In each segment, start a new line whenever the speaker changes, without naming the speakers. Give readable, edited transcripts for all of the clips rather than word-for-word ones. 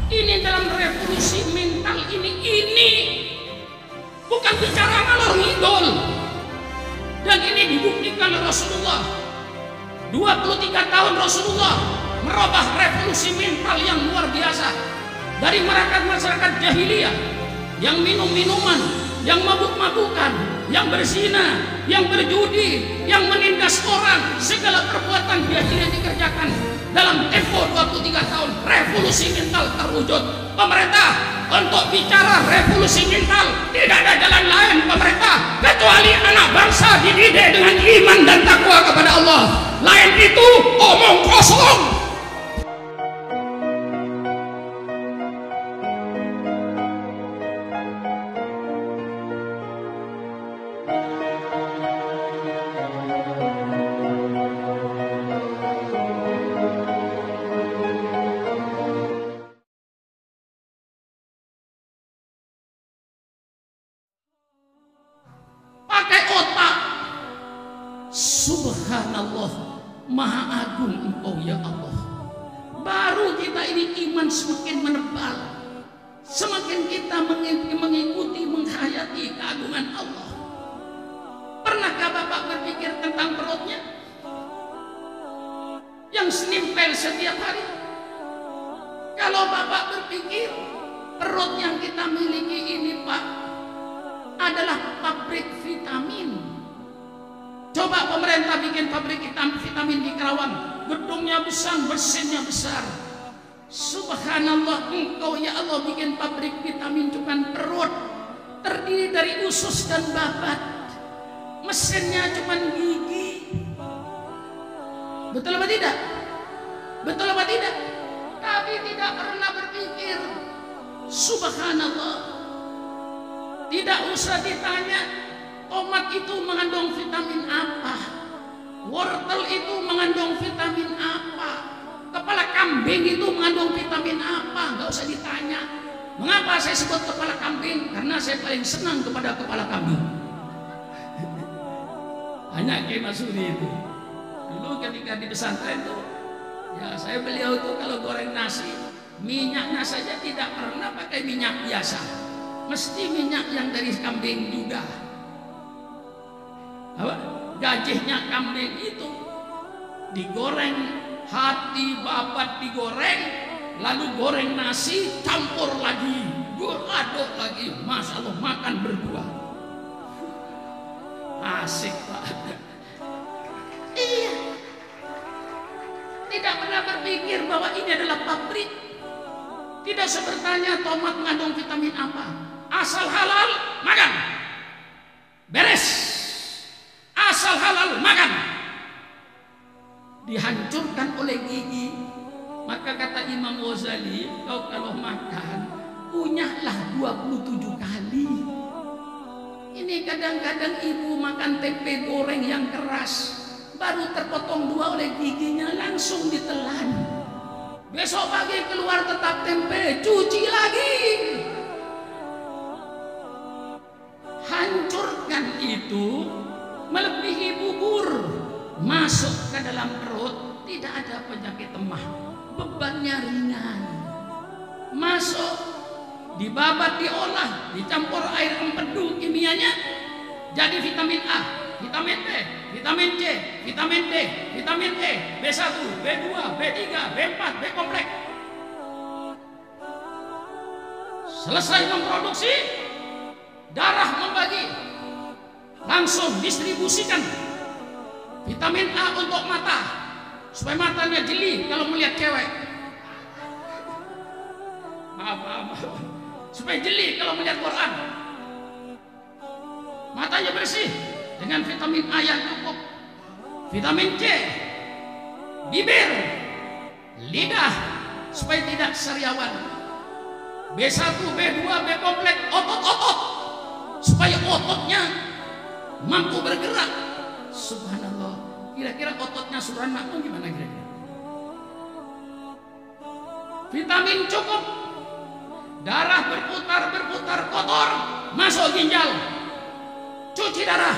Ini dalam revolusi mental ini bukan bicara ngalor ngidol. Dan ini dibuktikan oleh Rasulullah. 23 tahun Rasulullah merubah revolusi mental yang luar biasa. Dari masyarakat jahiliyah yang minum-minuman, yang mabuk-mabukan, yang berzina, yang berjudi, yang menindas orang, segala perbuatan jahiliyah dikerjakan. Dalam tempo 23 tahun revolusi mental terwujud. Pemerintah untuk bicara revolusi mental tidak ada jalan lain pemerintah kecuali anak bangsa dididik dengan iman dan takwa kepada Allah. Lain itu omong kosong. Subhanallah, Maha Agung Engkau ya Allah. Baru kita ini iman semakin menebal, semakin kita mengikuti, menghayati keagungan Allah. Pernahkah Bapak berpikir tentang perutnya yang senimpel setiap hari? Kalau Bapak berpikir perut yang kita miliki ini Pak adalah pabrik vitamin. Coba pemerintah bikin pabrik vitamin di Karawang, gedungnya besar, mesinnya besar. Subhanallah, Engkau ya Allah bikin pabrik vitamin cuman perut, terdiri dari usus dan babat. Mesinnya cuman gigi. Betul apa tidak? Betul apa tidak? Tapi tidak pernah berpikir. Subhanallah, tidak usah ditanya. Tomat itu mengandung vitamin apa? Wortel itu mengandung vitamin apa? Kepala kambing itu mengandung vitamin apa? Nggak usah ditanya. Mengapa saya sebut kepala kambing? Karena saya paling senang kepada kepala kambing. Hanya Kiai Masuri itu. Dulu ketika di pesantren itu, ya saya beliau itu kalau goreng nasi, minyaknya saja tidak pernah pakai minyak biasa. Mesti minyak yang dari kambing juga. Gajihnya kambing itu digoreng, hati babat digoreng, lalu goreng nasi, campur lagi, aduk lagi, Masya Allah, makan berdua. Asik Pak. Iya. Tidak pernah berpikir bahwa ini adalah pabrik. Tidak sebertanya tomat mengandung vitamin apa. Asal halal, makan. Beres. Asal halal, makan. Dihancurkan oleh gigi. Maka kata Imam Ghazali, kau kalau makan, kunyahlah 27 kali. Ini kadang-kadang ibu makan tempe goreng yang keras, baru terpotong 2 oleh giginya, langsung ditelan. Besok pagi keluar tetap tempe, cuci lagi. Hancurkan itu, melebihi bubur, masuk ke dalam perut, tidak ada penyakit emah, bebannya ringan. Masuk, dibabat, diolah, dicampur air empedu kimianya, jadi vitamin A, vitamin B, vitamin C, vitamin D, vitamin E, B1, B2, B3, B4, B kompleks. Selesai memproduksi, darah membagi, langsung distribusikan vitamin A untuk mata supaya matanya jeli kalau melihat cewek. Maaf. Supaya jeli kalau melihat Quran. Matanya bersih dengan vitamin A yang cukup. Vitamin C, bibir, lidah supaya tidak sariawan. B1, B2, B kompleks, otot-otot supaya ototnya mampu bergerak. Subhanallah. Kira-kira ototnya Suran Makmum gimana kira-kira? Vitamin cukup, darah berputar kotor, masuk ginjal, cuci darah.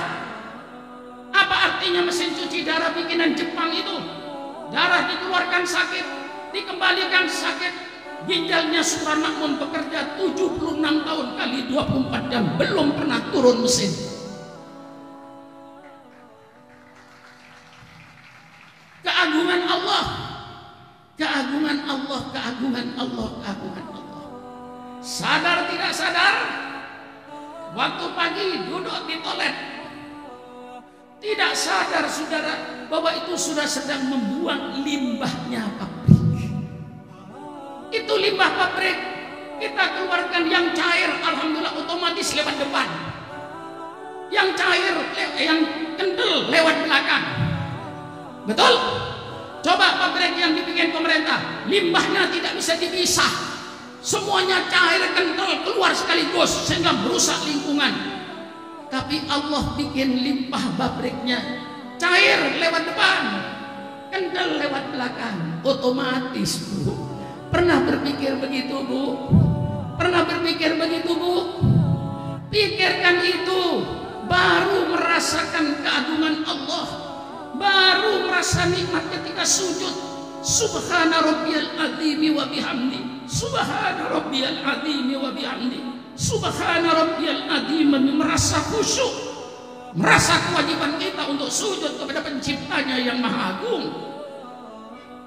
Apa artinya mesin cuci darah bikinan Jepang itu? Darah dikeluarkan sakit, dikembalikan sakit, ginjalnya Supran Makmun bekerja 76 tahun kali 24 jam, belum pernah turun mesin. Keagungan Allah, keagungan Allah, keagungan Allah, keagungan Allah. Sadar tidak sadar, waktu pagi duduk di toilet, tidak sadar saudara bahwa itu sudah sedang membuang limbahnya pabrik. Itu limbah pabrik kita keluarkan yang cair, alhamdulillah otomatis lewat depan. Yang cair, yang kental lewat belakang. Betul? Coba pabrik yang dibikin pemerintah, limbahnya tidak bisa dipisah. Semuanya cair, kental, keluar sekaligus sehingga merusak lingkungan. Tapi Allah bikin limbah pabriknya cair lewat depan, kental lewat belakang, otomatis, Bu. Pernah berpikir begitu, Bu? Pernah berpikir begitu, Bu? Pikirkan itu, baru merasakan keagungan Allah, baru merasa nikmat ketika sujud. Subhana rabbiyal azimi wa bihamdi, subhana rabbiyal azimi wa bihamdi, subhana rabbiyal azim. Merasa khusyuk, merasa kewajiban kita untuk sujud kepada penciptanya yang maha agung.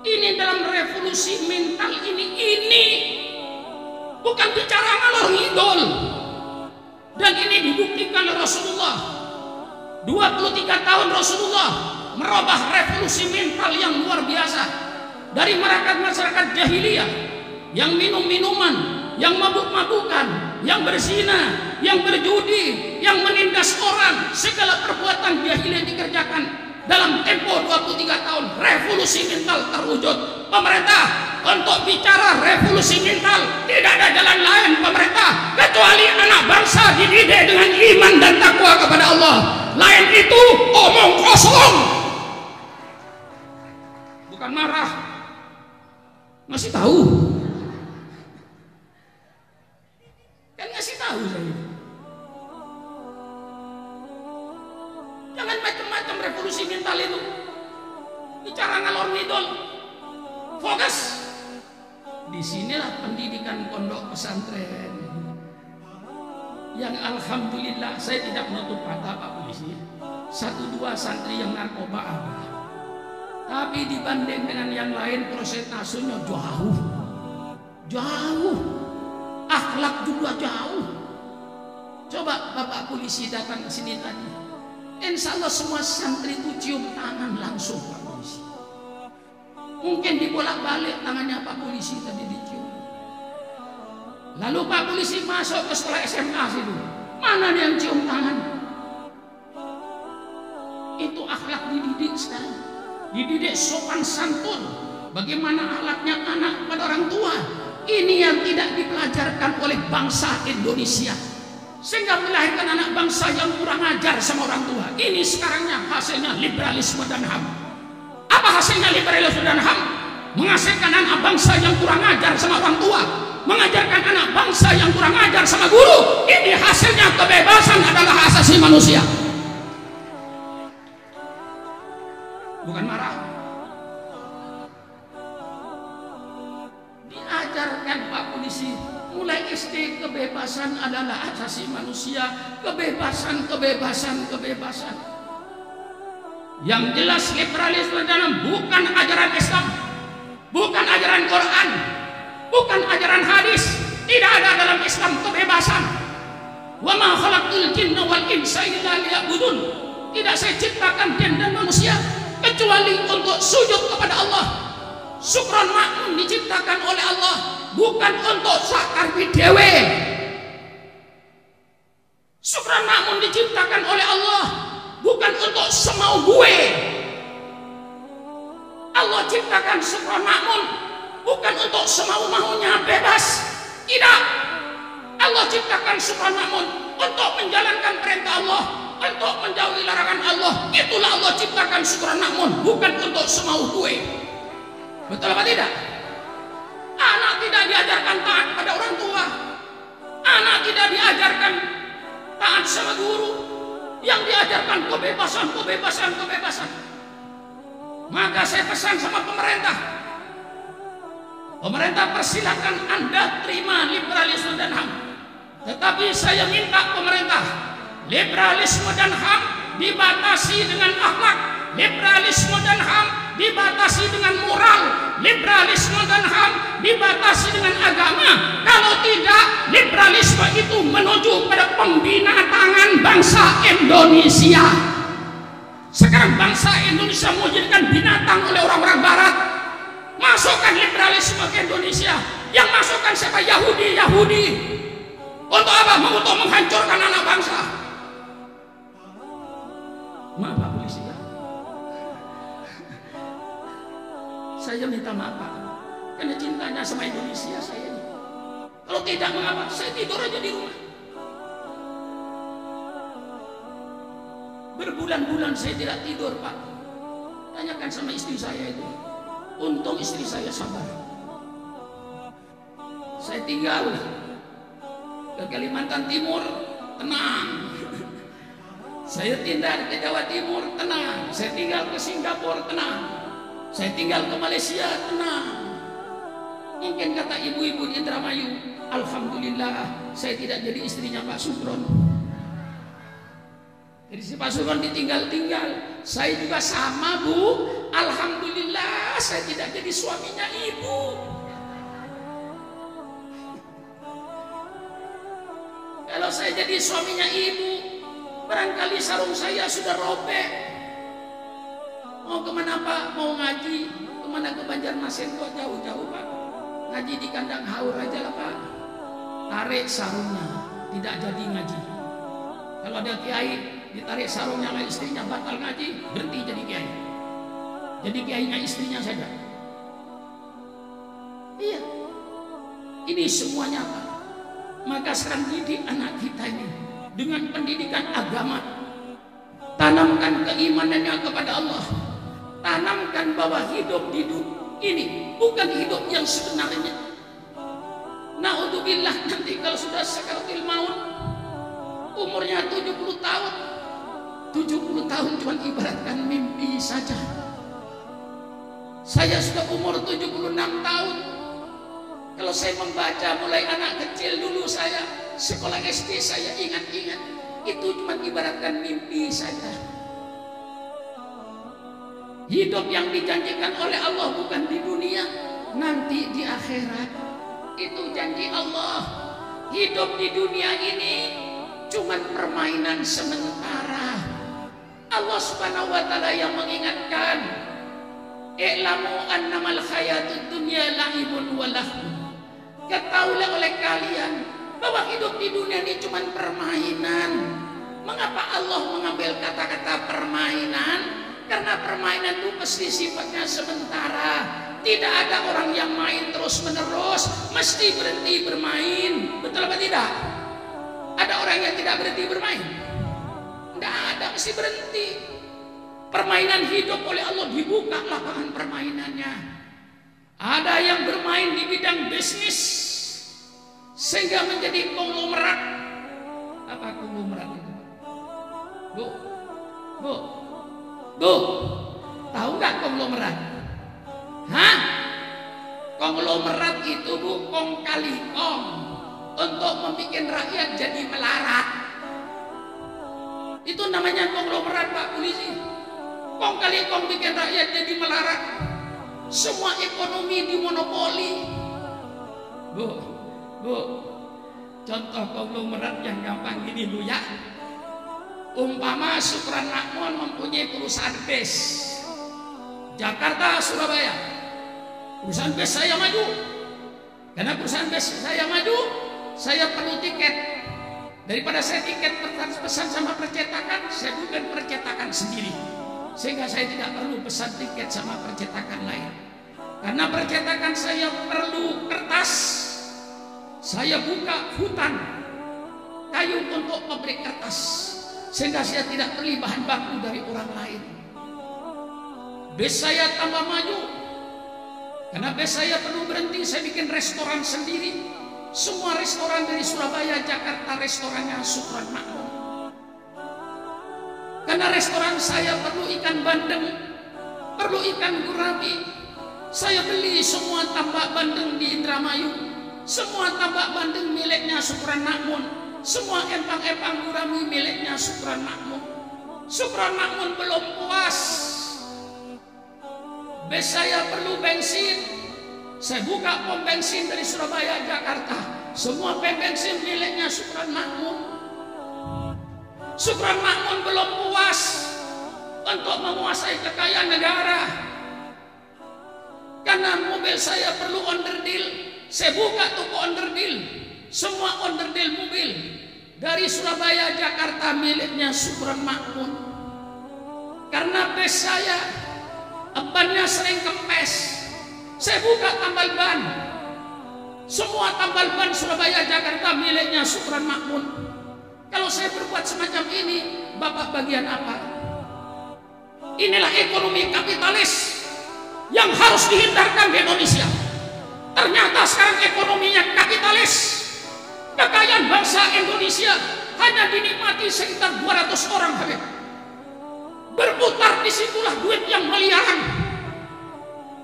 Ini dalam revolusi mental ini bukan bicara ngalor ngidol. Dan ini dibuktikan oleh Rasulullah. 23 tahun Rasulullah merubah revolusi mental yang luar biasa. Dari masyarakat jahiliyah yang minum-minuman, yang mabuk-mabukan, yang berzina, yang berjudi, yang menindas orang, segala perbuatan jahiliyah dikerjakan. Dalam tempo 23 tahun revolusi mental terwujud. Pemerintah untuk bicara revolusi mental tidak ada jalan lain pemerintah kecuali anak bangsa dididik dengan iman dan takwa kepada Allah. Lain itu omong kosong. Bukan marah, ngasih tahu. Kan ngasih tahu saya. Jangan macam-macam revolusi mental itu. Bicara ngalor ngidol. Fokus. Disinilah pendidikan pondok pesantren. Yang alhamdulillah saya tidak menutup mata Pak Polisi. 1-2 santri yang narkoba apa. Tapi dibanding dengan yang lain prosentasenya jauh. Jauh. Akhlak juga jauh. Coba Bapak Polisi datang ke sini tadi. Insya Allah semua santri itu cium tangan langsung Pak Polisi. Mungkin dibolak-balik tangannya Pak Polisi tadi dicium. Lalu Pak Polisi masuk ke sekolah SMA situ. Mana yang cium tangan? Itu akhlak dididik sekarang. Dididik sopan santun. Bagaimana akhlaknya anak pada orang tua. Ini yang tidak dipelajarkan oleh bangsa Indonesia. Sehingga melahirkan anak bangsa yang kurang ajar sama orang tua. Ini sekarangnya hasilnya liberalisme dan HAM. Apa hasilnya liberalisme dan HAM? Menghasilkan anak bangsa yang kurang ajar sama orang tua, mengajarkan anak bangsa yang kurang ajar sama guru. Ini hasilnya kebebasan adalah hak asasi manusia. Bukan marah. Diajarkan Pak Polisi mulai SD, kebebasan adalah hak asasi manusia. Kebebasan, kebebasan, kebebasan. Yang jelas liberalisme dalam bukan ajaran Islam, bukan ajaran Quran, bukan ajaran hadis. Tidak ada dalam Islam kebebasan. Wa ma khalaqtul jinna wal insa illa liya'budun. Tidak saya ciptakan jin dan manusia kecuali untuk sujud kepada Allah. Syukron makmun diciptakan oleh Allah, bukan untuk sakar dewe. Syukron makmun diciptakan oleh Allah, bukan untuk semau gue. Allah ciptakan syukron makmun bukan untuk semau-maunya bebas. Tidak. Allah ciptakan syukron makmun untuk menjalankan perintah Allah, untuk menjauhi larangan Allah. Itulah Allah ciptakan syukron makmun, bukan untuk semau gue. Betul apa tidak? Anak tidak diajarkan taat pada orang tua. Anak tidak diajarkan taat sama guru. Yang diajarkan kebebasan, kebebasan, kebebasan. Maka saya pesan sama pemerintah, Pemerintah persilakan Anda terima liberalisme dan HAM. Tetapi saya minta pemerintah, liberalisme dan HAM dibatasi dengan akhlak, liberalisme dan HAM dibatasi dengan moral, liberalisme dan HAM dibatasi dengan agama. Kalau tidak, liberalisme itu menuju pada pembinatangan bangsa Indonesia. Sekarang bangsa Indonesia mau jadikan binatang oleh orang-orang barat. Masukkan liberalisme ke Indonesia. Yang masukkan siapa? Yahudi. Untuk apa? Untuk menghancurkan anak bangsa. Maaf Pak Polisi ya. Saya minta maaf Pak, karena cintanya sama Indonesia saya ini. Kalau tidak mengapa, saya tidur aja di rumah. Berbulan-bulan saya tidak tidur Pak. Tanyakan sama istri saya itu. Untung istri saya sabar. Saya tinggal ke Kalimantan Timur, tenang. Saya tinggal ke Jawa Timur, tenang. Saya tinggal ke Singapura, tenang. Saya tinggal ke Malaysia, tenang. Mungkin kata ibu-ibu di Indramayu, alhamdulillah saya tidak jadi istrinya Pak Sugron. Jadi si Pak Sugron ditinggal-tinggal. Saya juga sama Bu, alhamdulillah saya tidak jadi suaminya ibu. Kalau saya jadi suaminya ibu, barangkali sarung saya sudah robek. Mau kemana Pak? Mau ngaji? Kemana? Ke Banjarmasin kok jauh-jauh Pak? Ngaji di kandang haur aja lah Pak. Tarik sarungnya, tidak jadi ngaji. Kalau ada kiai ditarik sarungnya oleh istrinya batal ngaji, berhenti jadi kiai. Jadi kiainya istrinya saja. Iya, ini semuanya Pak. Maka sekarang didik anak kita ini dengan pendidikan agama. Tanamkan keimanannya kepada Allah. Tanamkan bahwa hidup di dunia ini bukan hidup yang sebenarnya. Na'udzubillah, nanti kalau sudah sakaratul maut, umurnya 70 tahun. 70 tahun cuma ibaratkan mimpi saja. Saya sudah umur 76 tahun. Kalau saya membaca mulai anak kecil dulu, saya sekolah SD, saya ingat-ingat itu cuma ibaratkan mimpi saja. Hidup yang dijanjikan oleh Allah bukan di dunia, nanti di akhirat. Itu janji Allah. Hidup di dunia ini cuma permainan sementara. Allah Subhanahu wa taala yang mengingatkan, "I'lamu annamal hayatud dunya la'ibun wa lahun." Ketahuilah oleh kalian bahwa hidup di dunia ini cuma permainan. Mengapa Allah mengambil kata-kata permainan? Karena permainan itu pasti sifatnya sementara. Tidak ada orang yang main terus-menerus, mesti berhenti bermain. Betul apa tidak? Ada orang yang tidak berhenti bermain? Tidak ada, mesti berhenti. Permainan hidup oleh Allah dibuka lapangan permainannya. Ada yang bermain di bidang bisnis sehingga menjadi konglomerat. Apa konglomerat itu? Bu, tahu nggak konglomerat? Hah? Konglomerat itu Bu, kong kali kong, untuk membuat rakyat jadi melarat. Itu namanya konglomerat Pak Polisi. Kong kali kong bikin rakyat jadi melarat. Semua ekonomi dimonopoli. Bu, contoh konglomerat yang gampang gini Bu ya. Umpama Sukran Makmun mempunyai perusahaan bus Jakarta Surabaya. Perusahaan bus saya maju. Karena perusahaan bus saya maju, saya perlu tiket. Daripada saya tiket pesan sama percetakan, saya bukan percetakan sendiri. Sehingga saya tidak perlu pesan tiket sama percetakan lain. Karena percetakan saya perlu kertas, saya buka hutan kayu untuk pabrik kertas, sehingga saya tidak beli bahan baku dari orang lain. Bus saya tambah maju. Karena bus saya perlu berhenti, saya bikin restoran sendiri. Semua restoran dari Surabaya, Jakarta, restorannya Sukran Makmun. Karena restoran saya perlu ikan bandeng, perlu ikan gurami, Saya beli semua tambak bandeng di Indramayu, semua tambak bandeng miliknya Sukron Makmun, semua empang-empang gurami miliknya Sukron Makmun. Sukron Makmun belum puas. Bes saya perlu bensin, saya buka pom bensin dari Surabaya Jakarta, semua pom bensin miliknya Sukron Makmun. Sukron Makmun belum puas untuk menguasai kekayaan negara. Karena mobil saya perlu onderdil, saya buka toko onderdil, semua onderdil mobil dari Surabaya Jakarta miliknya Sukron Makmun. Karena bes saya bannya sering kempes, saya buka tambal ban, semua tambal ban Surabaya Jakarta miliknya Sukron Makmun. Kalau saya berbuat semacam ini, Bapak bagian apa? Inilah ekonomi kapitalis yang harus dihindarkan di Indonesia. Ternyata sekarang ekonominya kapitalis. Kekayaan bangsa Indonesia hanya dinikmati sekitar 200 orang, Habib. Berputar disitulah duit yang miliaran.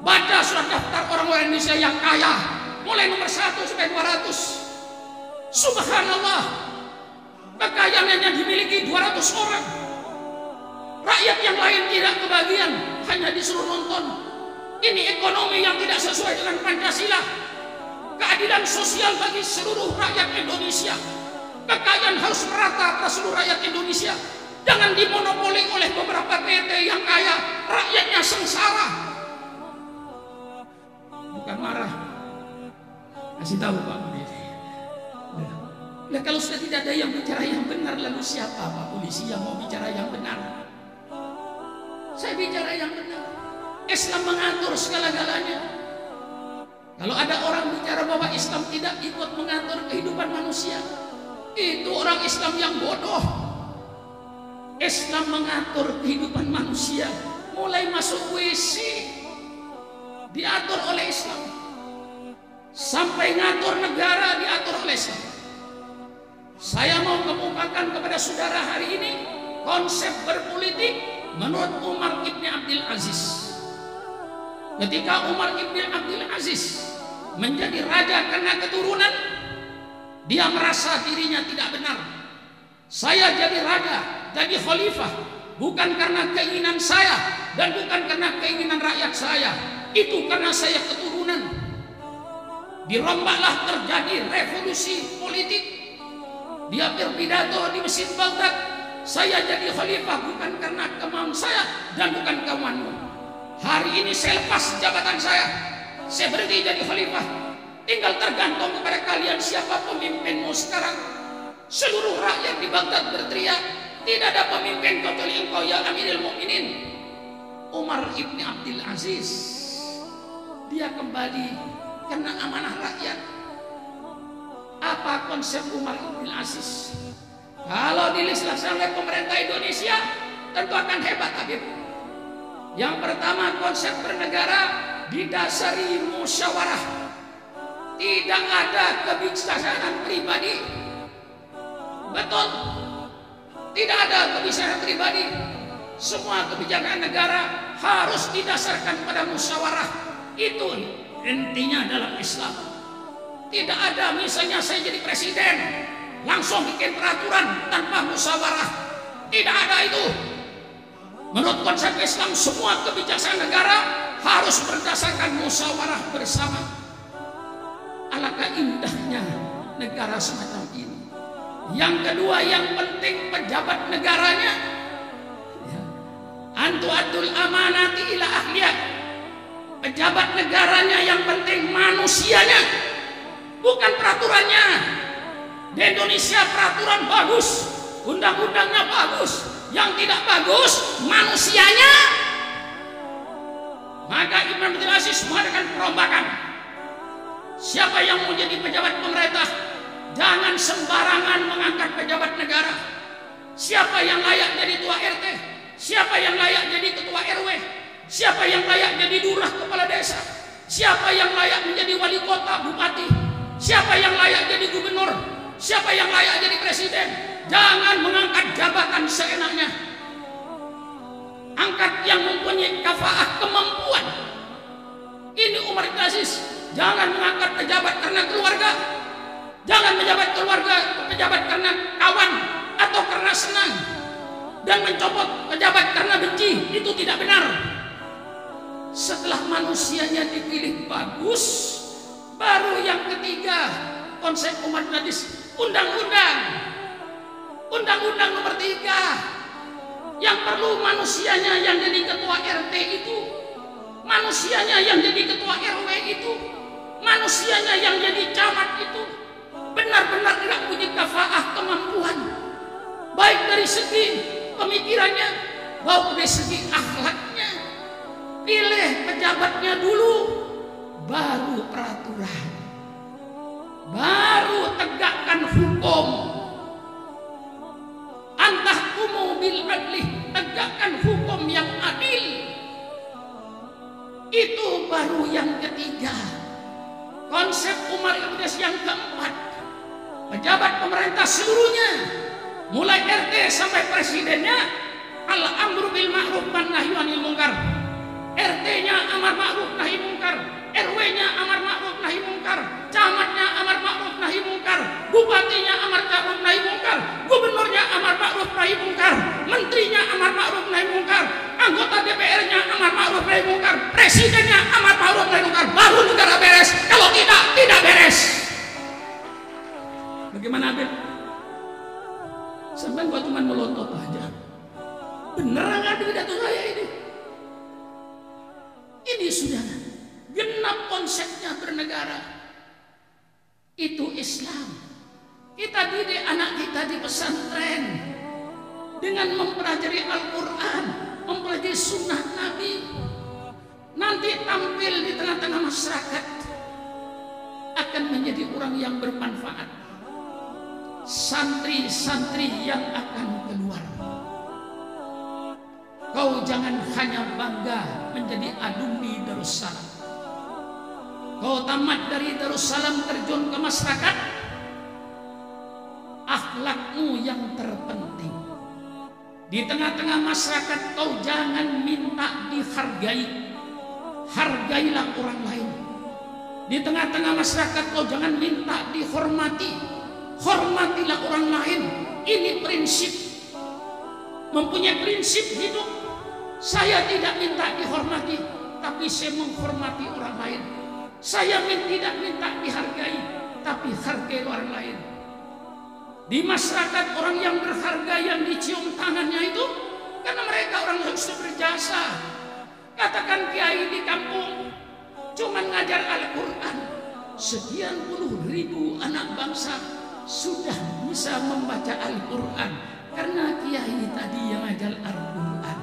Baca surat daftar orang-orang Indonesia yang kaya, mulai nomor 1 sampai 200. Subhanallah, kekayaan yang dimiliki 200 orang. Rakyat yang lain tidak kebagian, hanya disuruh nonton. Ini ekonomi yang tidak sesuai dengan Pancasila. Keadilan sosial bagi seluruh rakyat Indonesia. Kekayaan harus merata pada seluruh rakyat Indonesia. Jangan dimonopoli oleh beberapa PT yang kaya, rakyatnya sengsara. Bukan marah, kasih tahu Pak. Nah, kalau sudah tidak ada yang bicara yang benar, lalu siapa Pak polisi yang mau bicara yang benar? Saya bicara yang benar. Islam mengatur segala-galanya. Kalau ada orang bicara bahwa Islam tidak ikut mengatur kehidupan manusia, itu orang Islam yang bodoh. Islam mengatur kehidupan manusia, mulai masuk WC diatur oleh Islam, sampai ngatur negara diatur oleh Islam. Saya mau kemukakan kepada saudara hari ini konsep berpolitik menurut Umar Ibn Abdul Aziz. Ketika Umar Ibn Abdul Aziz menjadi raja karena keturunan, dia merasa dirinya tidak benar. Saya jadi raja, jadi khalifah, bukan karena keinginan saya dan bukan karena keinginan rakyat saya. Itu karena saya keturunan. Dirombaklah terjadi revolusi politik. Dia berpidato di Masjid Baghdad, saya jadi khalifah bukan karena kemauan saya dan bukan kemauanmu. Hari ini saya lepas jabatan saya berhenti jadi khalifah. Tinggal tergantung kepada kalian siapa pemimpinmu sekarang. Seluruh rakyat di Baghdad berteriak, tidak ada pemimpin kecuali engkau ya Amirul Mukminin. Umar Ibn Abdul Aziz, dia kembali karena amanah rakyat. Apa konsep Umar Ibn Aziz? Kalau dilaksanakan oleh pemerintah Indonesia, tentu akan hebat, Habib. Yang pertama, konsep bernegara didasari musyawarah. Tidak ada kebijaksanaan pribadi. Betul. Tidak ada kebijaksanaan pribadi. Semua kebijakan negara harus didasarkan pada musyawarah. Itu intinya dalam Islam. Tidak ada misalnya saya jadi presiden langsung bikin peraturan tanpa musyawarah. Tidak ada itu. Menurut konsep Islam, semua kebijaksanaan negara harus berdasarkan musyawarah bersama. Alangkah indahnya negara semacam ini. Yang kedua yang penting pejabat negaranya, antu adul amanati ila ahliyah. Pejabat negaranya yang penting manusianya, bukan peraturannya. Di Indonesia peraturan bagus, undang-undangnya bagus, yang tidak bagus manusianya. Maka Ibn Abdul Aziz mengadakan perombakan. Siapa yang mau jadi pejabat pemerintah, jangan sembarangan mengangkat pejabat negara. Siapa yang layak jadi ketua RT, siapa yang layak jadi ketua RW, siapa yang layak jadi lurah kepala desa, siapa yang layak menjadi wali kota, bupati, siapa yang layak jadi gubernur, siapa yang layak jadi presiden. Jangan mengangkat jabatan seenaknya. Angkat yang mempunyai kafaah, kemampuan. Ini Umar Ibn Aziz. Jangan mengangkat pejabat karena keluarga. Jangan pejabat karena kawan atau karena senang. Dan mencopot pejabat karena benci. Itu tidak benar. Setelah manusianya dipilih bagus, baru yang ketiga konsep Umar Ibn Aziz, undang-undang. Undang-undang nomor 3. Yang perlu manusianya yang jadi ketua RT itu, manusianya yang jadi ketua RW itu, manusianya yang jadi camat itu benar-benar tidak punya kafaah kemampuan, baik dari segi pemikirannya maupun dari segi akhlaknya. Pilih pejabatnya dulu, baru peraturan, baru tegakkan hukum. Antahkumu bil adli, tegakkan hukum yang adil. Itu baru yang ketiga. Konsep Umar Ibn Aziz yang keempat, pejabat pemerintah seluruhnya, mulai RT sampai presidennya, al-amru bil ma'ruf wan nahyu 'anil munkar. RT-nya amar ma'ruf nahi munkar, RW-nya amar ma'ruf nahi munkar, camatnya amar ma'ruf nahi munkar, bupatinya amar ma'ruf nahi munkar, gubernurnya amar ma'ruf nahi munkar, menterinya amar ma'ruf nahi munkar, anggota DPR-nya amar ma'ruf nahi munkar, presidennya amar ma'ruf nahi munkar. Baru negara beres. Kalau tidak beres. Bagaimana, Beb? Sampai gua cuma melontot aja. Beneran nggak pidato saya ini? Ini sudah genap konsepnya bernegara. Itu Islam. Kita didik anak kita di pesantren dengan mempelajari Al-Quran, mempelajari sunnah Nabi. Nanti tampil di tengah-tengah masyarakat akan menjadi orang yang bermanfaat. Santri-santri yang akan keluar. Kau jangan hanya bangga menjadi alumni Darussalam. Kau tamat dari Darussalam terjun ke masyarakat, akhlakmu yang terpenting. Di tengah-tengah masyarakat kau jangan minta dihargai, hargailah orang lain. Di tengah-tengah masyarakat kau jangan minta dihormati, hormatilah orang lain. Ini prinsip, mempunyai prinsip hidup. Saya tidak minta dihormati, tapi saya menghormati orang lain. Saya tidak minta dihargai, tapi hargai orang lain. Di masyarakat orang yang berharga yang dicium tangannya itu karena mereka orang yang sudah berjasa. Katakan kiai di kampung cuma ngajar Al-Quran, sekian puluh ribu anak bangsa sudah bisa membaca Al-Quran karena kiai tadi yang ngajar Al-Quran.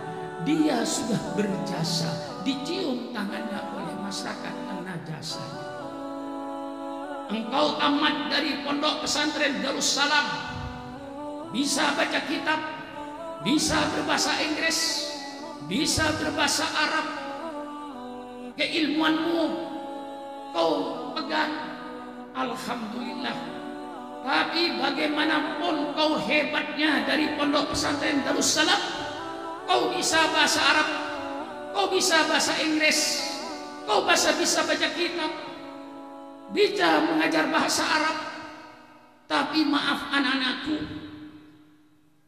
Dia sudah berjasa, dicium tangannya oleh masyarakat karena jasanya. Engkau tamat dari pondok pesantren Darussalam, bisa baca kitab, bisa berbahasa Inggris, bisa berbahasa Arab. Keilmuanmu kau pegang, alhamdulillah. Tapi bagaimanapun kau hebatnya dari pondok pesantren Darussalam, kau bisa bahasa Arab, kau bisa bahasa Inggris, kau bisa baca kitab, bisa mengajar bahasa Arab. Tapi maaf anak-anakku,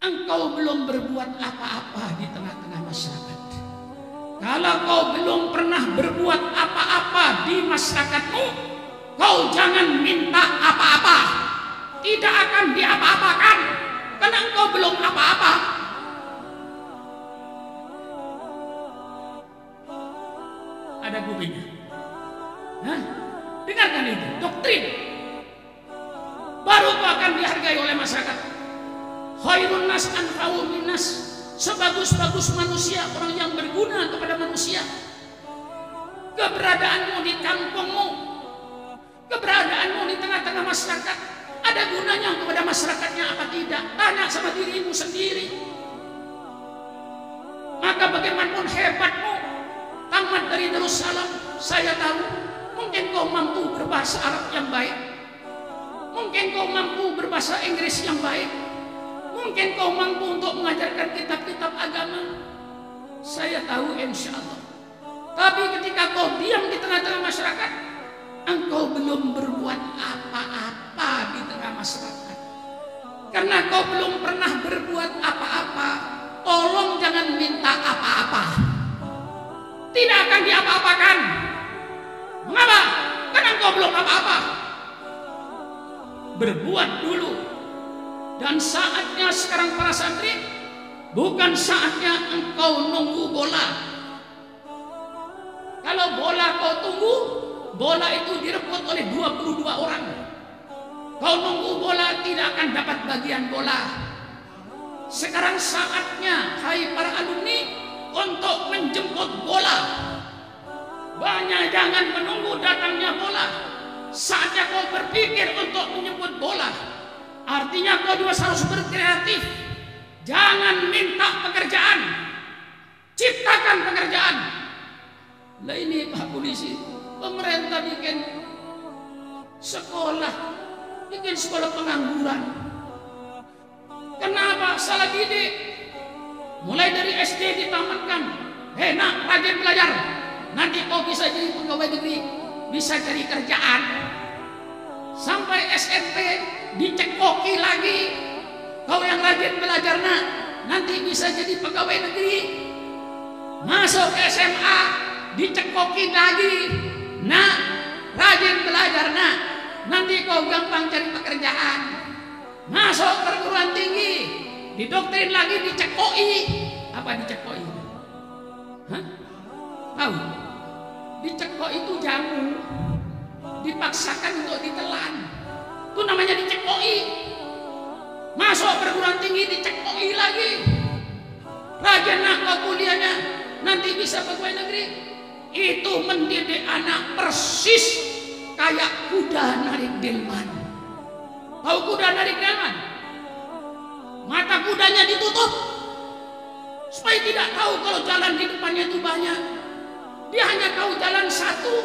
engkau belum berbuat apa-apa di tengah-tengah masyarakat. Kalau kau belum pernah berbuat apa-apa di masyarakatmu, kau jangan minta apa-apa. Tidak akan diapa-apakan karena engkau belum apa-apa. Ada kupingnya. Hah? Dengarkan itu, doktrin. Baru kau akan dihargai oleh masyarakat. Khairun nas anfa'u minnas. Sebagus-bagus manusia, orang yang berguna kepada manusia. Keberadaanmu di kampungmu, keberadaanmu di tengah-tengah masyarakat, ada gunanya kepada masyarakatnya apa tidak? Tanya sama dirimu sendiri. Maka bagaimanapun hebatmu, tamat dari Darussalam, saya tahu mungkin kau mampu berbahasa Arab yang baik, mungkin kau mampu berbahasa Inggris yang baik, mungkin kau mampu untuk mengajarkan kitab-kitab agama. Saya tahu insya Allah Tapi ketika kau diam di tengah-tengah masyarakat, engkau belum berbuat apa-apa di tengah masyarakat. Karena kau belum pernah berbuat apa-apa, tolong jangan minta apa-apa. Tidak akan diapa-apakan. Mengapa? Karena engkau belum apa-apa. Berbuat dulu. Dan saatnya sekarang para santri, bukan saatnya engkau nunggu bola. Kalau bola kau tunggu, bola itu direbut oleh 22 orang. Kau nunggu bola, tidak akan dapat bagian bola. Sekarang saatnya, hai para alumni, untuk menjemput bola. Banyak jangan menunggu datangnya bola. Saatnya kau berpikir untuk menjemput bola. Artinya kau juga harus berkreatif. Jangan minta pekerjaan, ciptakan pekerjaan. Nah ini Pak Polisi, pemerintah bikin sekolah pengangguran. Kenapa? Salah didik. Mulai dari SD ditamatkan. Hei nak, rajin belajar. Nanti kau bisa jadi pegawai negeri, bisa cari kerjaan. Sampai SMP dicekoki lagi. Kau yang rajin belajar nak, nanti bisa jadi pegawai negeri. Masuk ke SMA dicekoki lagi. Nak, rajin belajar nak, nanti kau gampang cari pekerjaan. Masuk perguruan tinggi, didoktrin lagi, dicekoi. Apa dicekoi? Hah? Tahu? Dicekoi itu jamu, dipaksakan untuk ditelan. Itu namanya dicekoi. Masuk perguruan tinggi, dicekoi lagi. Rajin nak kau kuliahnya, nanti bisa pegawai negeri. Itu mendidik anak persis kayak kuda narik delman. Tahu kuda narik delman? Mata kudanya ditutup supaya tidak tahu kalau jalan di depannya itu banyak. Dia hanya tahu jalan satu.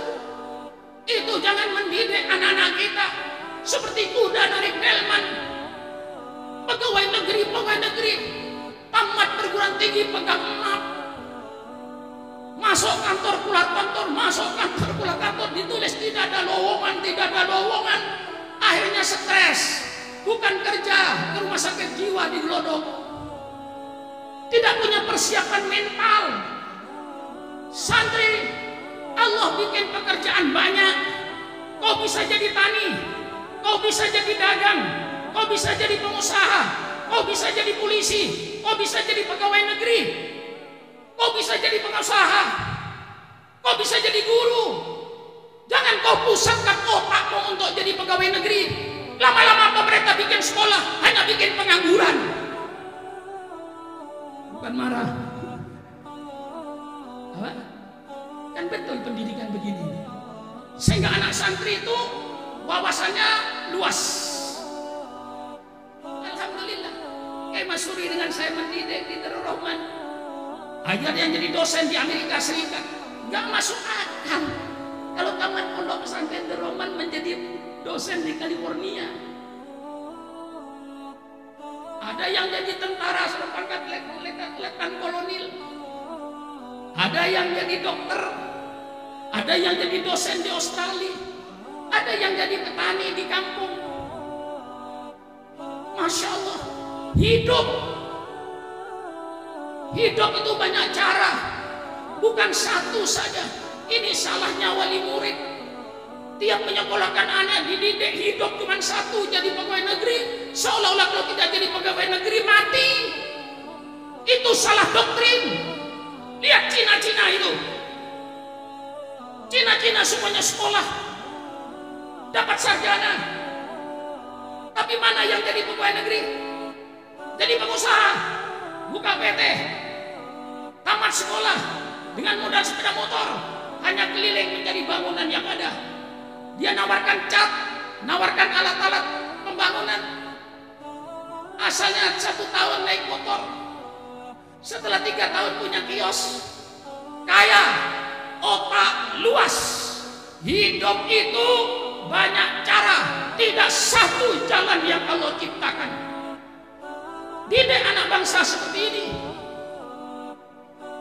Itu jangan mendidik anak-anak kita seperti kuda narik delman. Pegawai negeri tamat perguruan tinggi pegang map. Masuk kantor keluar kantor, masuk kantor keluar kantor, ditulis tidak ada lowongan. Akhirnya stres, bukan kerja, ke rumah sakit jiwa di Glodok. Tidak punya persiapan mental. Santri, Allah bikin pekerjaan banyak. Kau bisa jadi tani, kau bisa jadi dagang, kau bisa jadi pengusaha, kau bisa jadi polisi, kau bisa jadi pegawai negeri, kau bisa jadi pengusaha, kau bisa jadi guru. Jangan kau pusatkan otakmu untuk jadi pegawai negeri. Lama-lama pemerintah bikin sekolah hanya bikin pengangguran. Bukan marah. Apa? Kan betul pendidikan begini. Sehingga anak santri itu wawasannya luas. Alhamdulillah. Kayak Mas Suri dengan saya mendidik di Darul Rahman. Ajar yang jadi dosen di Amerika Serikat. Gak masuk akal. Kalau tamat pondok pesantren Darul Rahman menjadi dosen di California. Ada yang jadi tentara sepangkat letnan kolonel. Ada yang jadi dokter. Ada yang jadi dosen di Australia. Ada yang jadi petani di kampung. Masya Allah. Hidup itu banyak cara. Bukan satu saja. Ini salahnya wali murid. Tiap menyekolahkan anak dididik hidup cuma satu, jadi pegawai negeri. Seolah-olah kalau tidak jadi pegawai negeri mati. Itu salah doktrin. Lihat Cina-Cina itu. Cina-Cina semuanya sekolah, dapat sarjana. Tapi mana yang jadi pegawai negeri? Jadi pengusaha, buka PT, tamat sekolah dengan modal sepeda motor, hanya keliling mencari bangunan yang ada. Dia nawarkan cat, nawarkan alat-alat pembangunan. Asalnya 1 tahun naik motor, setelah 3 tahun punya kios, kaya, otak luas. Hidup itu banyak cara, tidak satu jalan yang Allah ciptakan. Didik anak bangsa seperti ini.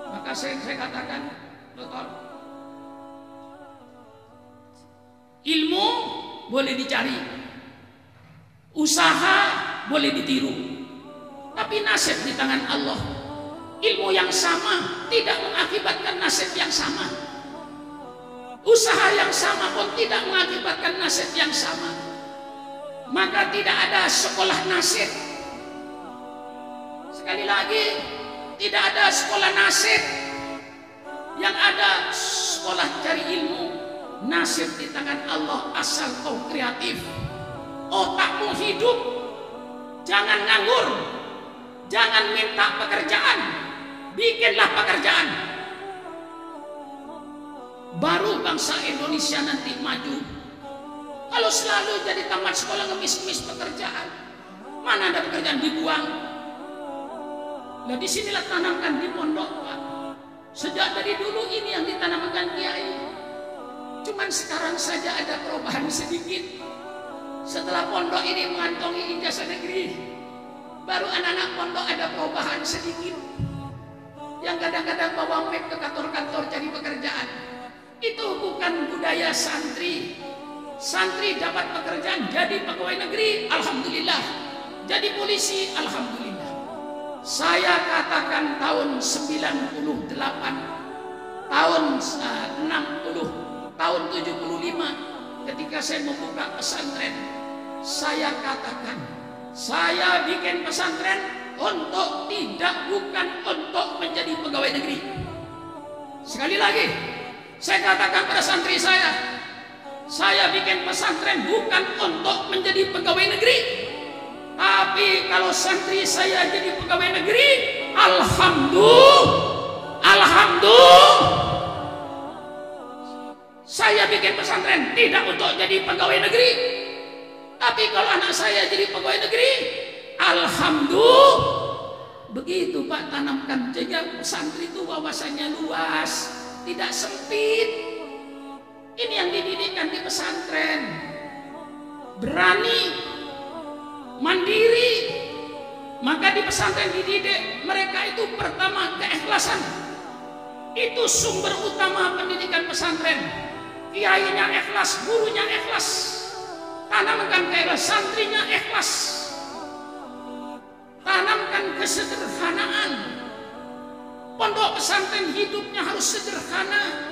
Maka saya katakan, Dokter, Ilmu boleh dicari, usaha boleh ditiru, tapi nasib di tangan Allah. Ilmu yang sama tidak mengakibatkan nasib yang sama. Usaha yang sama pun tidak mengakibatkan nasib yang sama. Maka tidak ada sekolah nasib. Sekali lagi, tidak ada sekolah nasib. Yang ada sekolah cari ilmu. Nasib di tangan Allah asal kau kreatif. Otakmu hidup. Jangan nganggur. Jangan minta pekerjaan. Bikinlah pekerjaan. Baru bangsa Indonesia nanti maju. Kalau selalu jadi tamat sekolah ngemis-ngemis pekerjaan, mana ada pekerjaan, dibuang. Nah disinilah tanamkan di pondok, Pak. Sejak dari dulu ini yang ditanamkan kiai. Cuman sekarang saja ada perubahan sedikit. Setelah pondok ini mengantongi ijazah negeri, baru anak-anak pondok ada perubahan sedikit. Yang kadang-kadang bawa mic ke kantor-kantor cari pekerjaan. Itu bukan budaya santri. Santri dapat pekerjaan jadi pegawai negeri, alhamdulillah. Jadi polisi, alhamdulillah. Saya katakan tahun 98, tahun 60, tahun 75, ketika saya membuka pesantren, saya katakan, saya bikin pesantren bukan untuk menjadi pegawai negeri. Sekali lagi, saya katakan pada santri saya bikin pesantren bukan untuk menjadi pegawai negeri. Tapi kalau santri saya jadi pegawai negeri, alhamdulillah. Saya bikin pesantren tidak untuk jadi pegawai negeri. Tapi kalau anak saya jadi pegawai negeri, alhamdulillah. Begitu Pak, tanamkan sehingga santri itu wawasannya luas, tidak sempit. Ini yang dididikkan di pesantren. Berani, mandiri. Maka di pesantren dididik mereka itu pertama keikhlasan. Itu sumber utama pendidikan pesantren. Kiainya ikhlas, gurunya ikhlas. Tanamkan keikhlasan, santrinya ikhlas. Tanamkan kesederhanaan. Pondok pesantren hidupnya harus sederhana.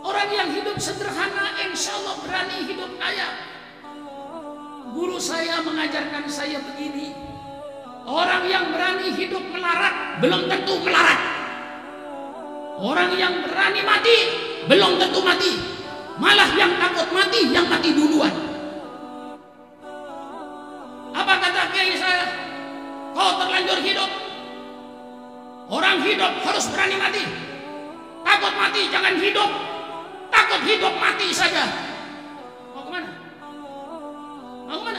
Orang yang hidup sederhana insya Allah berani hidup kaya. Guru saya mengajarkan saya begini, orang yang berani hidup melarat belum tentu melarat. Orang yang berani mati belum tentu mati. Malah yang takut mati, yang mati duluan. Apa kata kiai saya? Kau terlanjur hidup. Orang hidup harus berani mati. Takut mati jangan hidup. Takut hidup mati saja. Mau kemana? Mau kemana?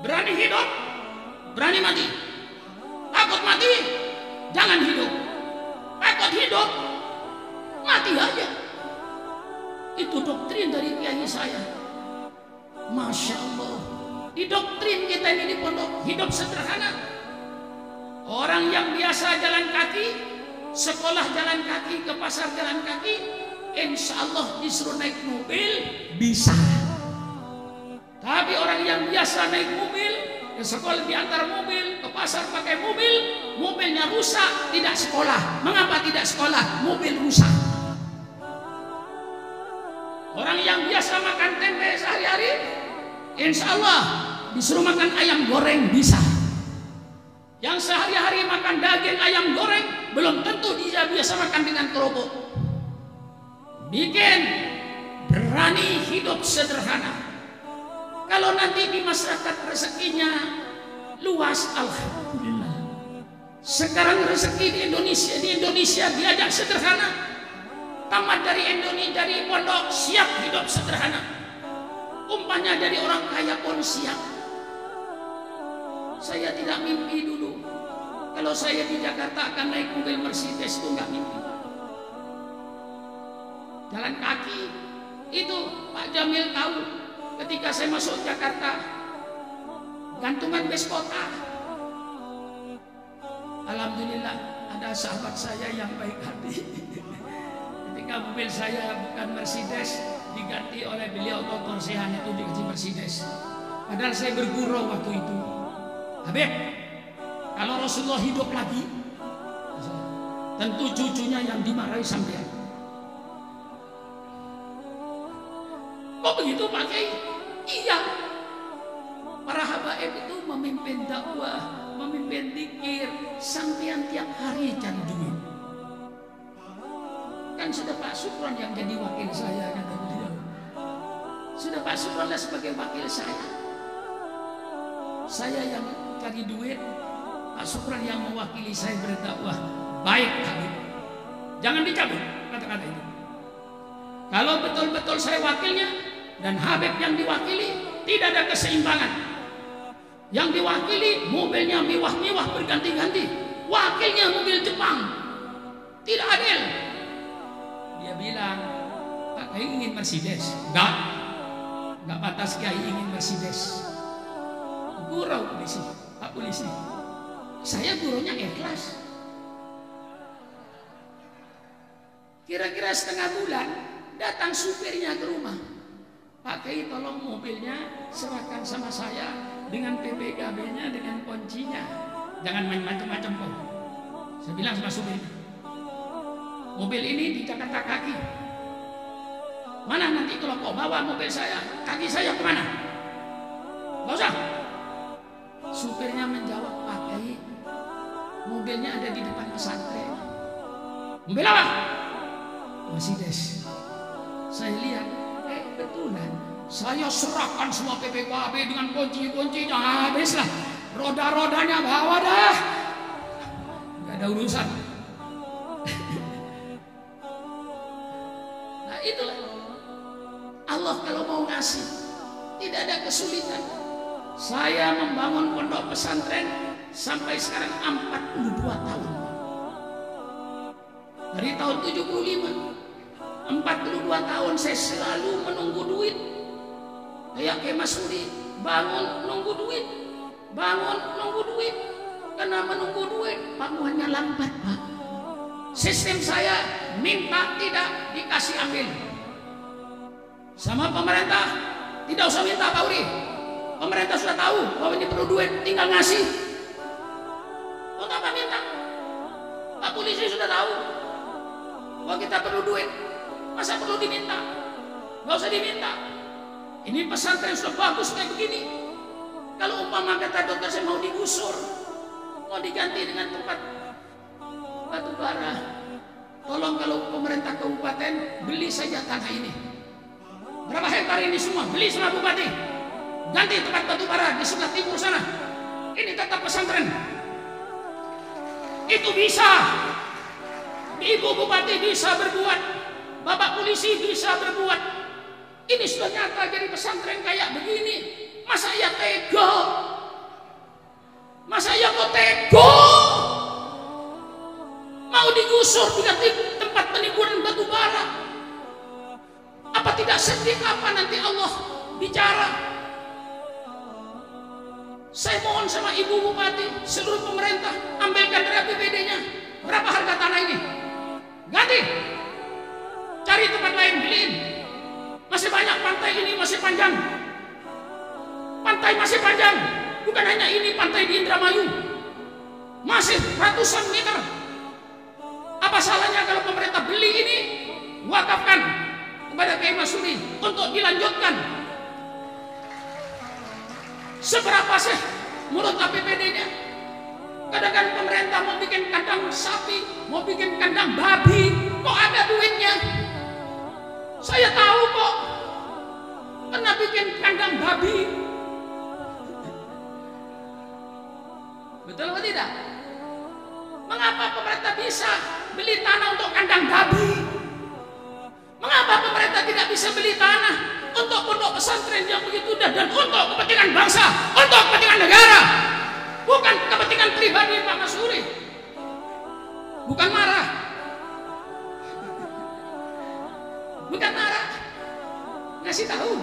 Berani hidup, berani mati. Takut mati, jangan hidup. Takut hidup, mati aja. Itu doktrin dari kiai saya. Masya Allah. Di doktrin kita ini di pondok hidup sederhana. Orang yang biasa jalan kaki, sekolah jalan kaki, ke pasar jalan kaki, insya Allah disuruh naik mobil bisa. Tapi orang yang biasa naik mobil, ke sekolah diantar mobil, ke pasar pakai mobil, mobilnya rusak, tidak sekolah. Mengapa tidak sekolah? Mobil rusak. Orang yang biasa makan tempe sehari-hari, insya Allah disuruh makan ayam goreng bisa. Yang sehari-hari makan daging ayam goreng, belum tentu dia biasa makan dengan kerupuk. Bikin berani hidup sederhana. Kalau nanti di masyarakat rezekinya luas, alhamdulillah. Sekarang rezeki di Indonesia diajak sederhana. Tamat dari Indonesia, dari pondok siap hidup sederhana. Umpamanya dari orang kaya pun siap. Saya tidak mimpi dulu kalau saya di Jakarta akan naik mobil Mercedes, itu nggak mimpi. Jalan kaki itu Pak Jamil tahu ketika saya masuk Jakarta, gantungan bus kota. Alhamdulillah ada sahabat saya yang baik hati. Ketika ketika mobil saya bukan Mercedes, diganti oleh beliau Tonton Sehan, itu dikasih Mercedes. Padahal saya bergurau waktu itu. Habib, kalau Rasulullah hidup lagi, tentu cucunya yang dimarahi sampean. Kok begitu Pak Kiai? Iya. Para habaib itu memimpin dakwah, memimpin zikir, sampean tiap hari cari duit. Kan sudah Pak Supron yang jadi wakil saya, kata beliau. Sudah Pak Supron lah sebagai wakil saya. Saya yang cari duit, Pak Supron yang mewakili saya berdakwah. Baik Habib, jangan dicabut kata-kata itu. Kalau betul-betul saya wakilnya dan Habib yang diwakili, tidak ada keseimbangan. Yang diwakili mobilnya mewah-mewah berganti-ganti, wakilnya mobil Jepang, tidak adil. Dia bilang, Pak Kiai ingin Mercedes. Enggak pantas Kiai ingin Mercedes. Gurau polisi, Pak polisi. Saya gurunya ikhlas. Kira-kira setengah bulan datang supirnya ke rumah. Pak Kiai tolong mobilnya serahkan sama saya dengan PPKB-nya, dengan kuncinya. Jangan main macam-macam kok. Saya bilang sama supir, mobil ini di Jakarta kaki. Mana nanti kalau kau bawa mobil saya, kaki saya kemana? Gak usah. Supirnya menjawab, Pak Kiai, mobilnya ada di depan pesantren. Mobil apa? Mercedes. Saya lihat, betulan. Saya serahkan semua PPKB dengan kunci-kuncinya, habislah. Roda-rodanya bawa dah. Gak ada urusan. Nah itulah. Allah kalau mau ngasih, tidak ada kesulitan. Saya membangun pondok pesantren sampai sekarang 42 tahun. Dari tahun 75. 42 tahun saya selalu menunggu duit. Kayak Mas Sudi, bangun nunggu duit, bangun nunggu duit. Karena menunggu duit, bangunnya lambat Pak. Sistem saya minta tidak dikasih ambil. Sama pemerintah tidak usah minta Pak Uri. Pemerintah sudah tahu bahwa ini perlu duit, tinggal ngasih. Untuk apa minta? Pak polisi sudah tahu bahwa kita perlu duit. Masa perlu diminta? Gak usah diminta. Ini pesantren sudah bagus kayak begini. Kalau umpama kata dokter saya mau digusur, mau diganti dengan tempat batu bara, tolong kalau pemerintah kabupaten beli saja tanah ini. Berapa hektar ini semua beli sama bupati, ganti tempat batu bara di sebelah timur sana. Ini tetap pesantren. Itu bisa. Ibu bupati bisa berbuat, Bapak polisi bisa berbuat. Ini sudah nyata jadi pesantren kayak begini. Masa ya tega? Masa ya kok tega? Mau digusur diganti tempat peniburan batu bara. Apa tidak sedih apa nanti Allah bicara? Saya mohon sama Ibu Bupati, seluruh pemerintah, ambilkan dari APBD-nya. Berapa harga tanah ini? Ganti. Cari tempat lain, beliin. Masih banyak pantai ini, masih panjang. Pantai masih panjang. Bukan hanya ini pantai di Indramayu. Masih ratusan meter. Apa salahnya kalau pemerintah beli ini, wakafkan kepada Kiai Masuri untuk dilanjutkan. Seberapa sih menurut APBD-nya? Kadang-kadang pemerintah mau bikin kandang sapi, mau bikin kandang babi, kok ada duitnya? Saya tahu kok, pernah bikin kandang babi. Betul atau tidak? Mengapa pemerintah bisa beli tanah untuk kandang babi? Mengapa pemerintah tidak bisa beli tanah untuk pondok pesantren yang begitu dan untuk kepentingan bangsa, untuk kepentingan negara, bukan kepentingan pribadi Pak Masuri? Bukan marah, bukan marah, ngasih tahu.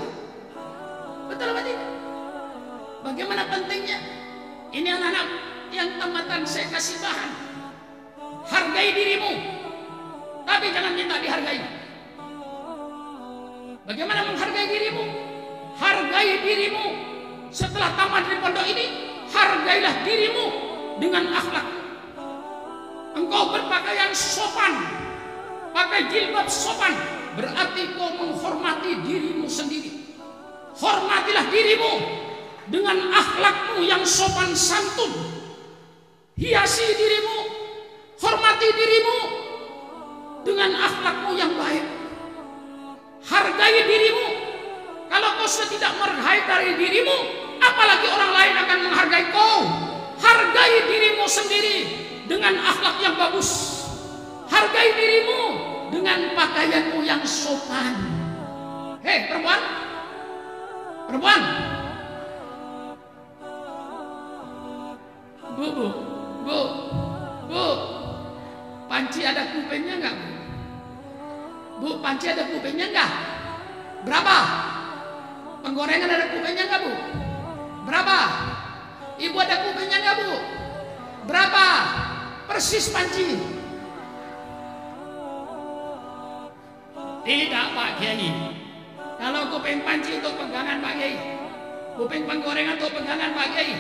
Betul apa tidak? Bagaimana pentingnya? Ini anak-anak yang tamatan saya kasih bahan. Hargai dirimu. Tapi jangan minta dihargai. Bagaimana menghargai dirimu? Hargai dirimu. Setelah tamat dari pondok ini, hargailah dirimu dengan akhlak. Engkau berpakaian sopan, pakai jilbab sopan, berarti kau menghormati dirimu sendiri. Hormatilah dirimu dengan akhlakmu yang sopan santun. Hiasi dirimu, hormati dirimu dengan akhlakmu yang baik. Hargai dirimu. Kalau kau sudah tidak menghargai dari dirimu, apalagi orang lain akan menghargai kau. Hargai dirimu sendiri dengan akhlak yang bagus. Hargai dirimu dengan pakaianmu yang sopan. Hei perempuan, perempuan, bu, panci ada kupingnya enggak, bu? Bu, panci ada kupingnya enggak? Berapa? Penggorengan ada kupingnya enggak, bu? Berapa? Ibu ada kupingnya enggak, bu? Berapa? Persis panci. Tidak, Pak Kiai. Kalau kuping panci untuk pegangan Pak Kiai, kuping penggorengan untuk pegangan Pak Kiai.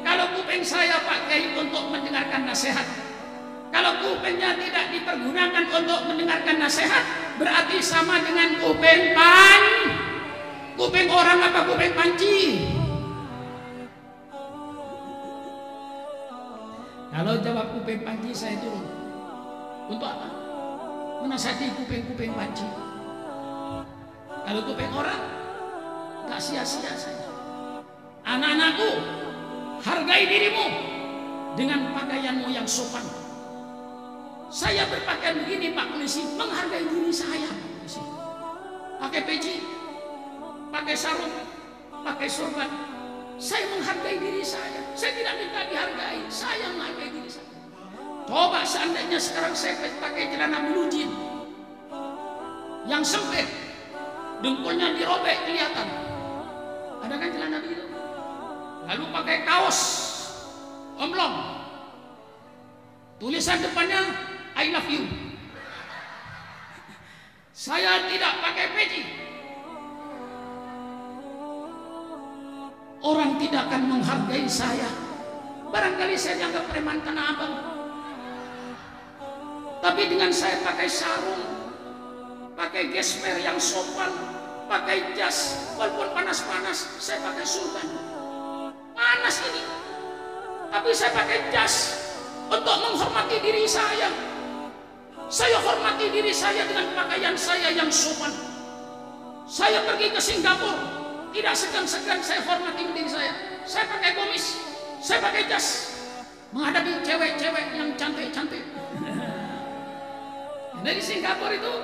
Kalau kuping saya Pak Kiai untuk mendengarkan nasihat. Kalau kupingnya tidak dipergunakan untuk mendengarkan nasihat, berarti sama dengan kuping kuping orang apa kuping panci. Kalau jawab kuping panci, saya turun. Untuk apa? Menasihati kuping-kuping panci. Kalau kuping orang, gak sia-sia saya. Anak-anakku, hargai dirimu dengan pakaianmu yang sopan. Saya berpakaian begini Pak Polisi, menghargai diri saya Pak Polisi. Pakai peci, pakai sarung, pakai sorban, saya menghargai diri saya. Saya tidak minta dihargai, saya menghargai diri saya. Coba seandainya sekarang saya pakai celana blue jean yang sempit, dengkulnya dirobek kelihatan. Ada kan celana begitu? Lalu pakai kaos omlong, tulisan depannya I love you. Saya tidak pakai peci. Orang tidak akan menghargai saya. Barangkali saya dianggap preman Tanah Abang. Tapi dengan saya pakai sarung, pakai gesper yang sopan, pakai jas, walaupun panas-panas, saya pakai surban. Panas ini, tapi saya pakai jas untuk menghormati diri saya. Saya hormati diri saya dengan pakaian saya yang sopan. Saya pergi ke Singapura, tidak segan-segan saya hormati diri saya. Saya pakai komis, saya pakai jas, menghadapi cewek-cewek yang cantik-cantik. Dari Singapura itu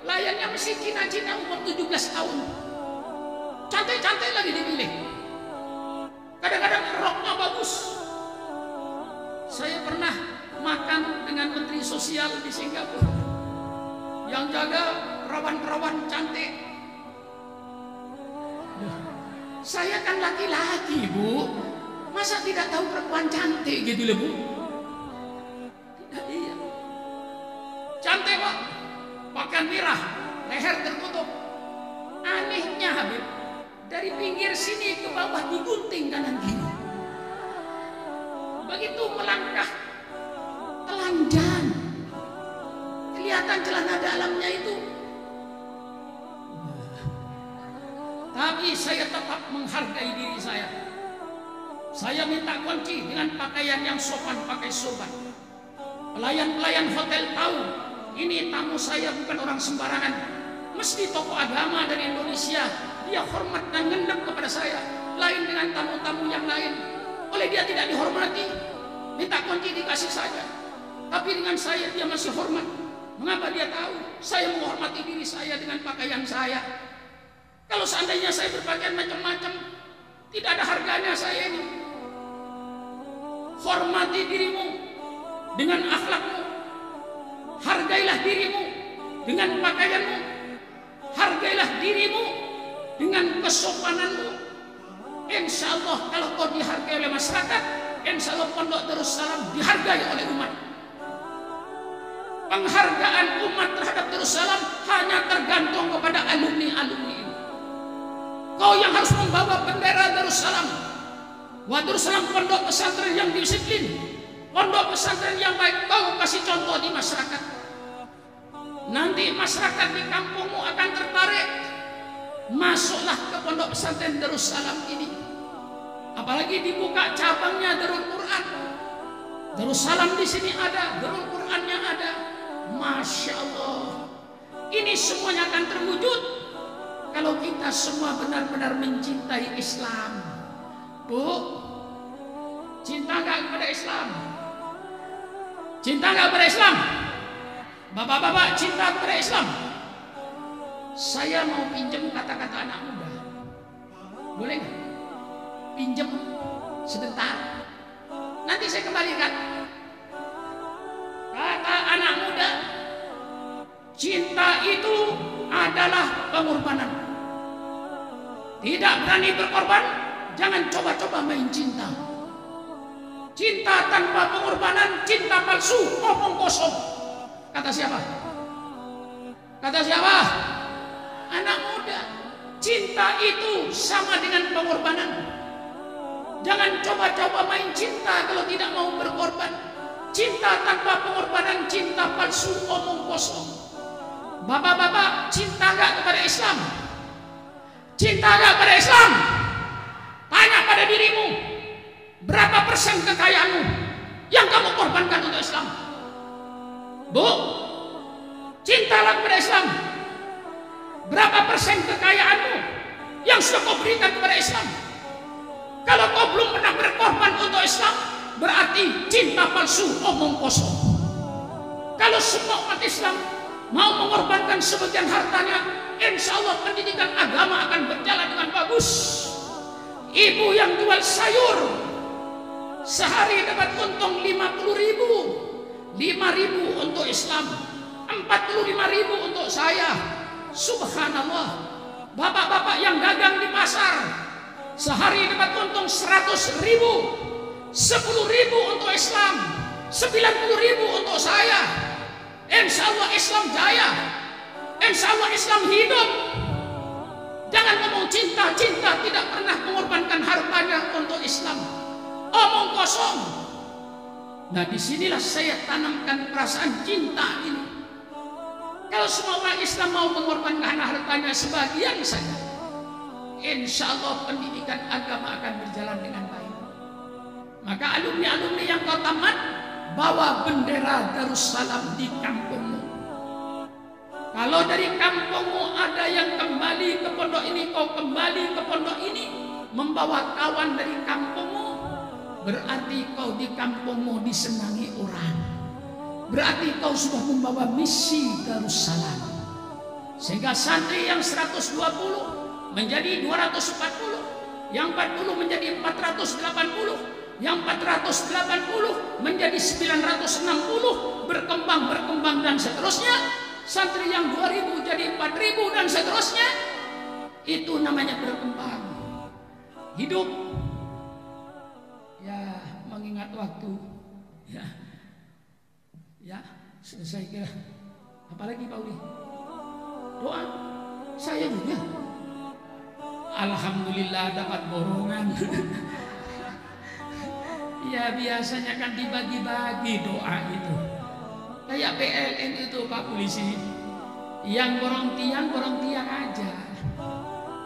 layannya mesti Cina-Cina umur 17 tahun. Cantik-cantik lagi dipilih. Kadang-kadang roknya bagus. Saya pernah makan dengan Menteri Sosial di Singapura yang jaga perawan-perawan cantik. Saya kan laki-laki, Bu. Masa tidak tahu perempuan cantik gitu loh, Bu? Tidak, iya. Cantik, Pak. Pakaian merah, leher tertutup. Anehnya, Habib, dari pinggir sini ke bawah digunting kanan kiri. Begitu melangkah, telanjang. Kelihatan celana dalamnya itu. Tapi saya tetap menghargai diri saya. Saya minta kunci dengan pakaian yang sopan, pakai sorban. Pelayan-pelayan hotel tahu, ini tamu saya bukan orang sembarangan. Mesti tokoh agama dari Indonesia. Dia hormat dan ngendap kepada saya. Lain dengan tamu-tamu yang lain. Oleh dia tidak dihormati, minta kunci dikasih saja. Tapi dengan saya dia masih hormat. Mengapa dia tahu? Saya menghormati diri saya dengan pakaian saya. Kalau seandainya saya berpakaian macam-macam, tidak ada harganya saya ini. Hormati dirimu dengan akhlakmu. Hargailah dirimu dengan pakaianmu. Hargailah dirimu dengan kesopananmu. Insya Allah kalau kau dihargai oleh masyarakat, insya Allah Pondok Darussalam dihargai oleh umat. penghargaan umat terhadap Darussalam hanya tergantung kepada alumni-alumni ini. Kau yang harus membawa bendera Darussalam. Darussalam pondok pesantren yang disiplin, pondok pesantren yang baik. Kau kasih contoh di masyarakat. Nanti masyarakat di kampungmu akan tertarik. Masuklah ke pondok pesantren Darussalam ini. Apalagi dibuka cabangnya Darul Quran. Darussalam di sini ada, Darul Qurannya ada. Masya Allah. Ini semuanya akan terwujud kalau kita semua benar-benar mencintai Islam. Bu, cinta nggak kepada Islam? Cinta nggak kepada Islam? Bapak-bapak cinta kepada Islam? Saya mau pinjam kata-kata anak muda. Boleh nggak? Pinjam sebentar. Nanti saya kembalikan. Kata anak muda, cinta itu adalah pengorbanan. Tidak berani berkorban, jangan coba-coba main cinta. Cinta tanpa pengorbanan, cinta palsu, omong kosong. Kata siapa? Kata siapa? Anak muda. Cinta itu sama dengan pengorbanan. Jangan coba-coba main cinta kalau tidak mau berkorban. Cinta tanpa pengorbanan, cinta palsu, omong kosong. Bapak-bapak, cinta gak kepada Islam? Cinta gak kepada Islam? Tanya pada dirimu, berapa persen kekayaanmu yang kamu korbankan untuk Islam? Bu, cintalah kepada Islam. Berapa persen kekayaanmu yang sudah kau berikan kepada Islam? Kalau kau belum pernah berkorban untuk Islam, berarti cinta palsu, omong kosong. Kalau semua umat Islam mau mengorbankan sebagian hartanya, insya Allah pendidikan agama akan berjalan dengan bagus. Ibu yang jual sayur sehari dapat untung 50.000, 5.000 untuk Islam, 45.000 untuk saya. Subhanallah. Bapak-bapak yang dagang di pasar sehari dapat untung 100.000, 10.000 untuk Islam, 90.000 untuk saya. Insya Allah Islam jaya. Insya Allah Islam hidup. Jangan ngomong cinta tidak pernah mengorbankan hartanya untuk Islam. Omong kosong. Nah, disinilah saya tanamkan perasaan cinta ini. Kalau semua orang Islam mau mengorbankan hartanya sebagian saja, insya Allah pendidikan agama akan berjalan dengan baik. Maka alumni-alumni yang kau tamat, bawa bendera Darussalam di kampungmu. Kalau dari kampungmu ada yang kembali ke pondok ini, kau kembali ke pondok ini, membawa kawan dari kampungmu, berarti kau di kampungmu disenangi orang. Berarti kau sudah membawa misi Darussalam. Sehingga santri yang 120 menjadi 240, yang 40 menjadi 480, yang 480 menjadi 960, berkembang dan seterusnya. Santri yang 2000 jadi 4000 dan seterusnya. Itu namanya berkembang. Hidup ya mengingat waktu. Ya, selesai kira. Apalagi Pak Uli? Doa. Saya juga. Alhamdulillah dapat borongan. Ya biasanya kan dibagi-bagi doa itu. Kayak PLN itu Pak Polisi. Yang borong tiang aja.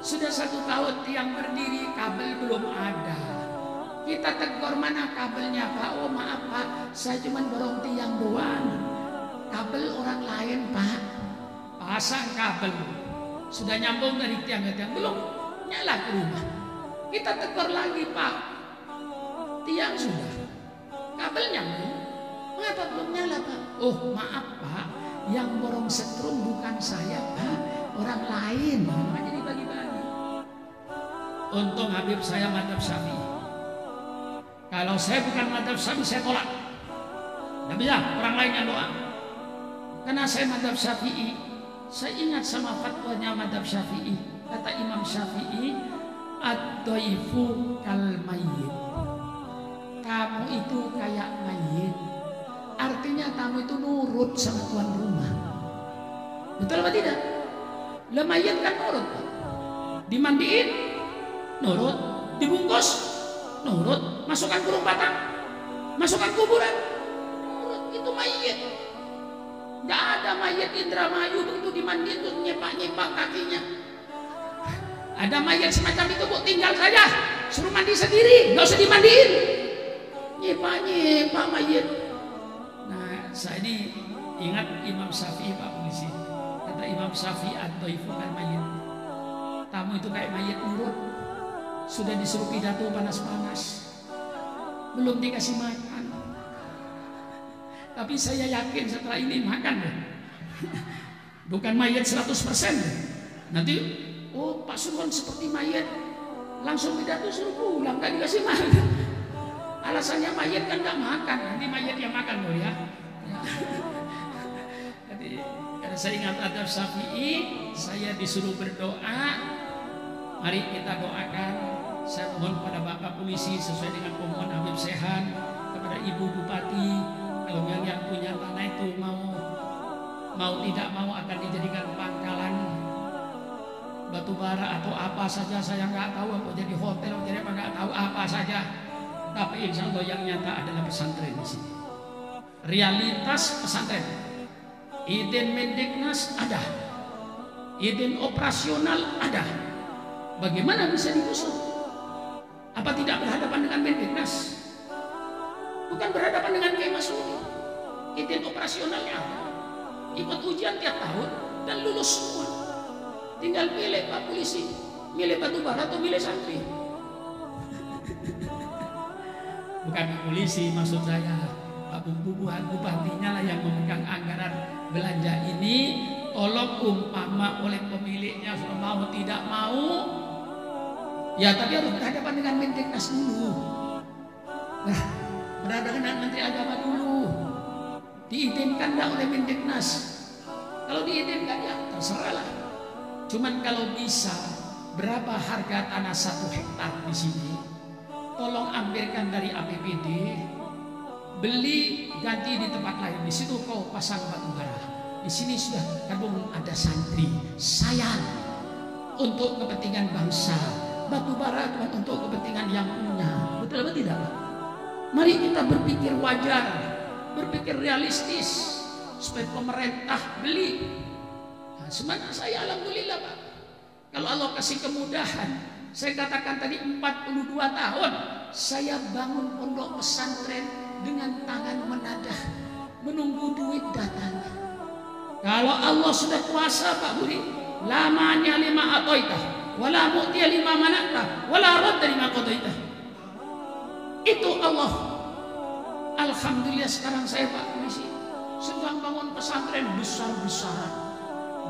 Sudah 1 tahun tiang berdiri, kabel belum ada. Kita tegur, mana kabelnya Pak? Oh maaf Pak, saya cuma borong tiang doang. Kabel orang lain Pak. Pasang kabel. Sudah nyambung dari tiang ke tiang, belum nyala ke rumah. Kita tegur lagi Pak. Tiang sudah, kabel nyambung. Mengapa belum nyala Pak? Oh maaf Pak, yang borong setrum bukan saya Pak, orang lain. Jadi bagi-bagi. Untung Habib saya madzhab Syafi'i. Kalau saya bukan madzhab Syafi'i, saya tolak. Tidak bisa orang lain yang doa. Karena saya madzhab Syafi'i, saya ingat sama fatwanya madzhab Syafi'i. Kata Imam Syafi'i, ad-dhaifu kal mayyit. Kamu itu kayak mayit. Artinya tamu itu nurut sama tuan rumah. Betul apa tidak? Lah mayat kan nurut, Pak. Dimandiin nurut, dibungkus nurut, masukkan kurung batang, masukkan kuburan nurut. Itu mayat. Nggak ada mayat Indramayu begitu dimandiin terus nyepak-nyepak kakinya. Ada mayat semacam itu, Bu, tinggal saja, suruh mandi sendiri, nggak usah dimandiin. Nyepak-nyepak mayat. Nah, saya ini ingat Imam Syafi'i, Pak Polisi. Kata Imam Syafi'i, ad-dhaifu kal mayyit. Tamu itu kayak mayat nurut. Sudah disuruh pidato panas-panas, belum dikasih makan. Tapi saya yakin setelah ini makan deh. Bukan mayat 100%. Nanti, oh Pak Surwan seperti mayat, langsung pidato suruh pulang, gak dikasih makan. Alasannya mayat kan gak makan, nanti mayat yang makan loh ya. Jadi karena saya ingat adab Syafi'i, saya disuruh berdoa. Mari kita doakan. Saya mohon pada Bapak Polisi sesuai dengan pemohon Habib Sehan, kepada Ibu Bupati, kalau yang punya tanah itu mau tidak mau akan dijadikan pangkalan batu bara atau apa saja, saya nggak tahu, mau jadi hotel, mau jadi apa nggak tahu, apa saja. Tapi insya Allah yang nyata adalah pesantren di sini. Realitas pesantren. Izin Mendiknas ada, izin operasional ada. Bagaimana bisa digusur? Apa tidak berhadapan dengan Mendiknas? Bukan berhadapan dengan Kiai Masudi. Izin operasionalnya ada. Ikut ujian tiap tahun dan lulus semua. Tinggal pilih Pak Polisi, milih batu bara atau milih santri. Bukan Pak Polisi, maksud saya Pak Bupatinya lah yang memegang anggaran belanja ini. Tolong umpama oleh pemiliknya sudah mau tidak mau, ya tapi harus berhadapan dengan Mendiknas dulu. Nah, berhadapan dengan Menteri Agama dulu. Diizinkan enggak oleh Mendiknas? Kalau diizinkan ya terserahlah. Cuman kalau bisa, berapa harga tanah 1 hektar di sini? Tolong ambilkan dari APBD, beli ganti di tempat lain. Di situ kau pasang batu bara. Di sini sudah kadung ada santri. Sayang untuk kepentingan bangsa. Batu bara cuma untuk kepentingan yang punya. Betul atau tidak, Pak? Mari kita berpikir wajar, berpikir realistis supaya pemerintah beli. Nah, sebenarnya saya alhamdulillah, Pak. Kalau Allah kasih kemudahan, saya katakan tadi 42 tahun saya bangun pondok pesantren dengan tangan menadah, menunggu duit datang. Kalau Allah sudah kuasa, Pak Budi, lamanya lima atoitah, wala mu'tiya lima manakta, wala radda lima qadaitah. Itu Allah. Alhamdulillah sekarang saya, Pak Polisi, sedang bangun pesantren besar-besaran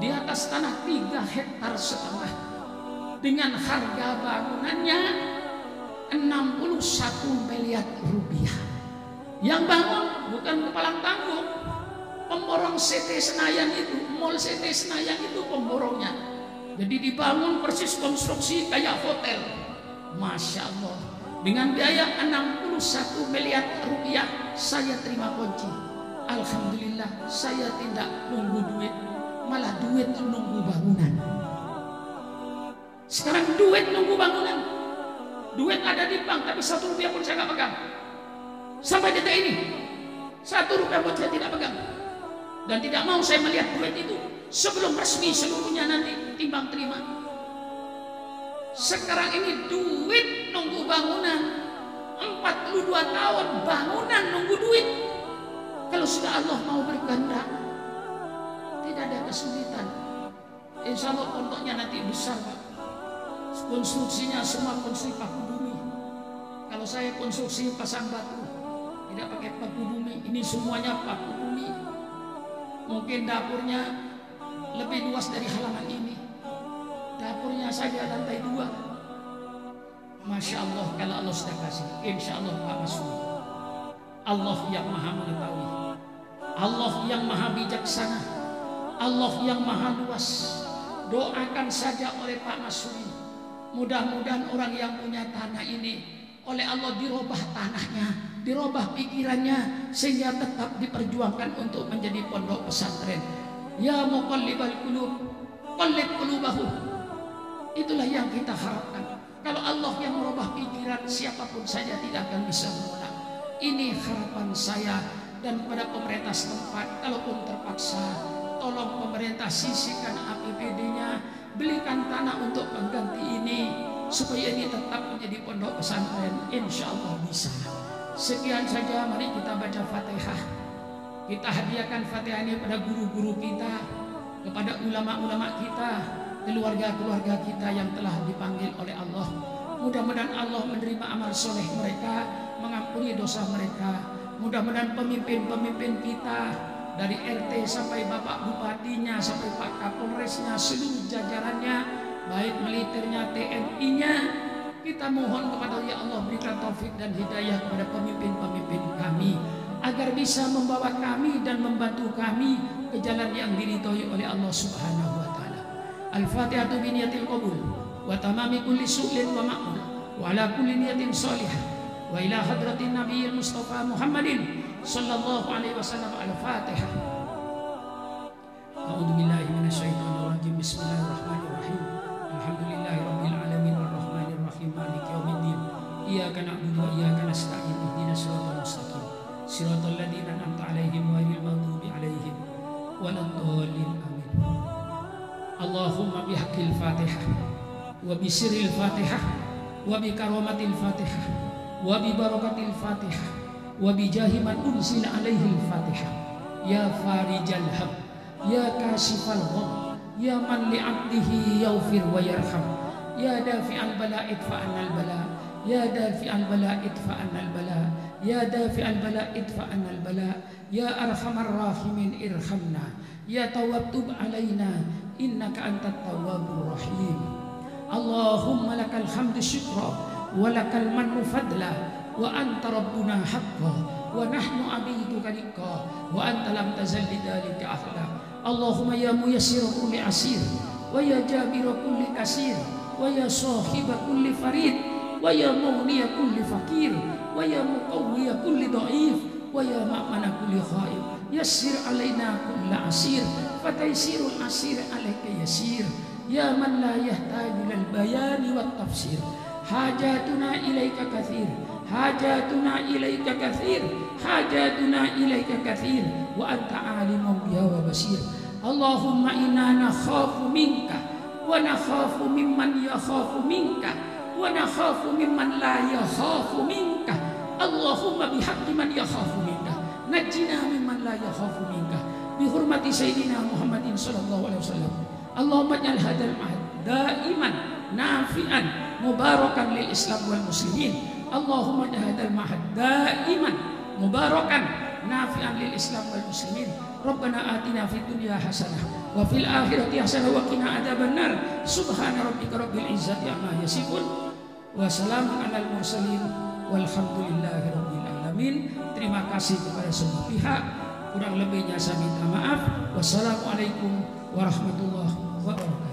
di atas tanah 3,5 hektar dengan harga bangunannya 61 miliar rupiah. Yang bangun bukan kepalang tanggung, pemborong CT Senayan itu, Mall CT Senayan itu pemborongnya. Jadi dibangun persis konstruksi kayak hotel. Masya Allah. Dengan biaya 61 miliar rupiah saya terima kunci. Alhamdulillah saya tidak nunggu duit, malah duit nunggu bangunan. Sekarang duit nunggu bangunan. Duit ada di bank tapi 1 rupiah pun saya nggak pegang. Sampai detik ini 1 rupiah pun saya tidak pegang. Dan tidak mau saya melihat duit itu sebelum resmi seluruhnya nanti timbang terima. Sekarang ini duit nunggu bangunan. 42 tahun bangunan nunggu duit. Kalau sudah Allah mau berkehendak, tidak ada kesulitan. Insya Allah pondoknya nanti besar, Pak. Konstruksinya semua konstruksi paku bumi. Kalau saya konstruksi pasang batu, tidak pakai paku bumi. Ini semuanya paku bumi. Mungkin dapurnya lebih luas dari halaman ini. Dapurnya saja lantai 2. Masya Allah, kalau Allah sudah kasih, insya Allah Pak Masud. Allah yang maha mengetahui, Allah yang maha bijaksana, Allah yang maha luas. Doakan saja oleh Pak Masud. Mudah-mudahan orang yang punya tanah ini oleh Allah dirubah tanahnya dirubah pikirannya sehingga tetap diperjuangkan untuk menjadi pondok pesantren. Ya muqallibal qulub, qallib qulubahum. Itulah yang kita harapkan. Kalau Allah yang merubah pikiran, siapapun saja tidak akan bisa menolak. Ini harapan saya. Dan kepada pemerintah setempat, kalaupun terpaksa, tolong pemerintah sisihkan APBD-nya, belikan tanah untuk pengganti ini, supaya ini tetap menjadi pondok pesantren. Insya Allah bisa. Sekian saja, mari kita baca Fatihah. Kita hadiahkan Fatihah ini pada guru-guru kita, kepada ulama-ulama kita, keluarga-keluarga kita yang telah dipanggil oleh Allah. Mudah-mudahan Allah menerima amal soleh mereka, mengampuni dosa mereka. Mudah-mudahan pemimpin-pemimpin kita dari RT sampai Bapak Bupatinya, sampai Pak Kapolresnya, seluruh jajarannya, baik militernya, TNI-nya, kita mohon kepada Ya Allah berikan taufik dan hidayah kepada pemimpin-pemimpin kami agar bisa membawa kami dan membantu kami ke jalan yang diridhoi oleh Allah Subhanahu wa taala. Al-Fatihatu bi niyatil qabul wa tamami kulli su'lin wa ma'mul wa ala kulli niyatin shalihah wa ila hadratin nabiyil mustafa Muhammadin sallallahu alaihi wasallam. Al-Fatihah. A'udzu billahi minasyaitonir rajim. Bismillahirrahmanirrahim. Alhamdulillahi rabbil alamin arrahmanir rahim maliki yaumiddin. Iyyaka na'budu wa iyyaka nasta'in. Ihdinas siratal mustaqim. Siratal ladzina an'amta 'alaihim ghairil maghdubi 'alaihim waladdallin. Amin. Allahumma bihaqqil Fatihah wa bisirril Fatihah wa bi karamatil Fatihah wa bi barakatil Fatihah wa bi jahi man unzila alaihi al-Fatihah. Ya farijal hab, ya kasifal gham, ya man li 'abdihi yaghfir wa yarham, ya dafi'al bala idfa'anal bala, ya dafi'al bala idfa'anal bala, ya dafi'al bala idfa'anal bala, ya arhamar rahimin irhamna, ya tawwab tub alaina innaka antat tawwabur rahim. Allahumma lakal hamdu syukra wa lakal mannu fadla wa anta rabbuna haqqan wa nahnu abiduka liqa wa anta lam tazal lidzalika ahla. Allahumma ya muyassir kulli asir wa ya jabir kulli kasir wa ya sahib kulli farid wa ya mughni kulli fakir wa ya muqawwi kulli dhaif wa ya ma'mana kulli khaib. Yassir alaina kulla asir fataysirul asir alayka yasir. Ya man la yahtaju lil bayani wat tafsir. Hajatuna ilaika kathir, hajatuna ilaika kathir, hajatuna ilaika kathir, wa anta alimun biha wa basir. Allahumma inna nakhafu minka wa nakhafu mimman yakhafu minka wa nakhafu mimman la yakhafu minka. Allahumma bihaqqi man yakhafu minka najjina mimman la yakhafu minka bi hurmati sayyidina Muhammadin sallallahu alaihi wasallam. Allahumma ij'al hadzal mahd daiman nafi'an mubarakan lil Islam wal muslimin. Allahumma ij'al hadzal mahd daiman mubarakan nafi'an lil Islam wal muslimin. Rabbana atina fid dunya hasanah wa fil akhirati hasanah wa qina adzabannar. Subhana rabbika rabbil izzati amma yasifun wa salamun alal mursalin walhamdulillahi rabbil alamin. Terima kasih kepada semua pihak. Kurang lebihnya saya minta maaf. Wassalamualaikum warahmatullahi wabarakatuh.